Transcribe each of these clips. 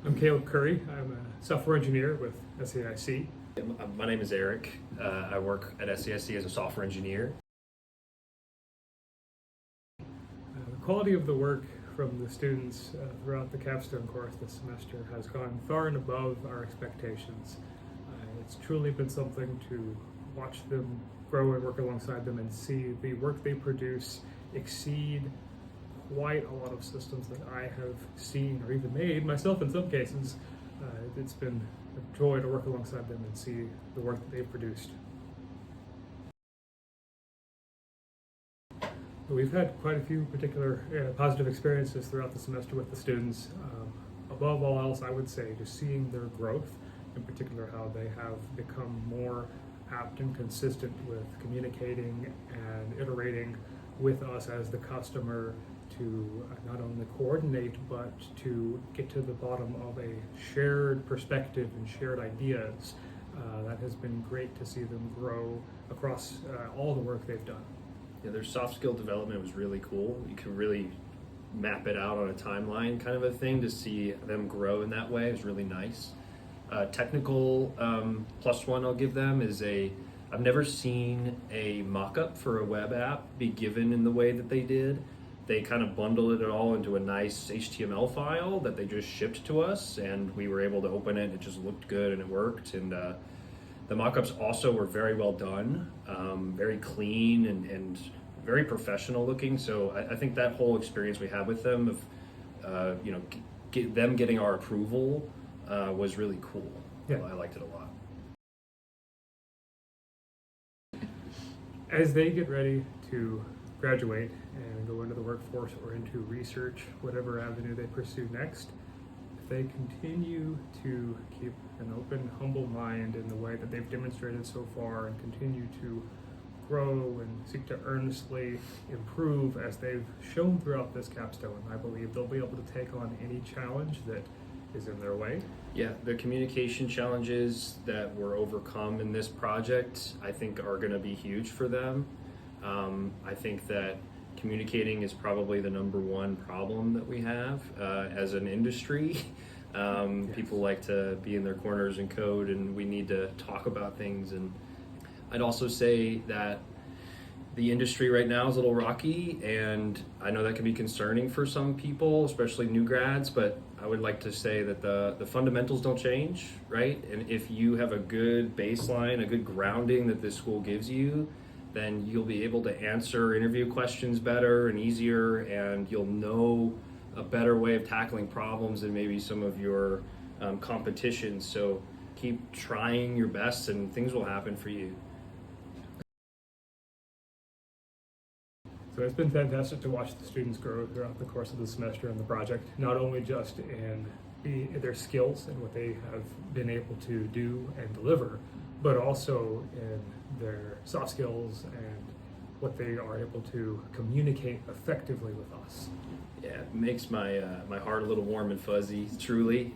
I'm Currie. I'm a software engineer with SAIC. My name is Erik. I work at SAIC as a software engineer. The quality of the work from the students throughout the Capstone course this semester has gone far and above our expectations. It's truly been something to watch them grow and work alongside them and see the work they produce exceed quite a lot of systems that I have seen or even made myself in some cases. It's been a joy to work alongside them and see the work that they've produced. We've had quite a few particular positive experiences throughout the semester with the students. Above all else, I would say just seeing their growth, in particular how they have become more apt and consistent with communicating and iterating with us as the customer to not only coordinate but to get to the bottom of a shared perspective and shared ideas. That has been great to see them grow across all the work they've done. Yeah, their soft skill development was really cool. You can really map it out on a timeline kind of a thing to see them grow in that way. It was really nice. Technical +1 I'll give them is I've never seen a mock-up for a web app be given in the way that they did. They kind of bundled it all into a nice HTML file that they just shipped to us, and we were able to open it. It just looked good and it worked. And the mock-ups also were very well done, very clean and very professional looking. So I think that whole experience we had with them of them getting our approval was really cool. Yeah. I liked it a lot. As they get ready to graduate and go into the workforce or into research, whatever avenue they pursue next, if they continue to keep an open, humble mind in the way that they've demonstrated so far and continue to grow and seek to earnestly improve as they've shown throughout this capstone, I believe they'll be able to take on any challenge that is in their way. Yeah, the communication challenges that were overcome in this project, I think, are going to be huge for them. I think that communicating is probably the #1 problem that we have as an industry. Yes. People like to be in their corners and code, and we need to talk about things. And I'd also say that the industry right now is a little rocky, and I know that can be concerning for some people, especially new grads, but I would like to say that the fundamentals don't change, right? And if you have a good baseline, a good grounding that this school gives you, then you'll be able to answer interview questions better and easier, and you'll know a better way of tackling problems than maybe some of your competition. So keep trying your best and things will happen for you. So it's been fantastic to watch the students grow throughout the course of the semester and the project, not only just in their skills and what they have been able to do and deliver, but also in their soft skills and what they are able to communicate effectively with us. Yeah, it makes my heart a little warm and fuzzy, truly.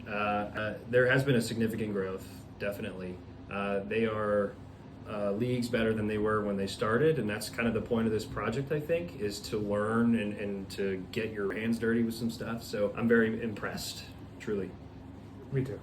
There has been a significant growth, definitely. They are leagues better than they were when they started, and that's kind of the point of this project, I think, is to learn and to get your hands dirty with some stuff. So I'm very impressed, truly. Me too.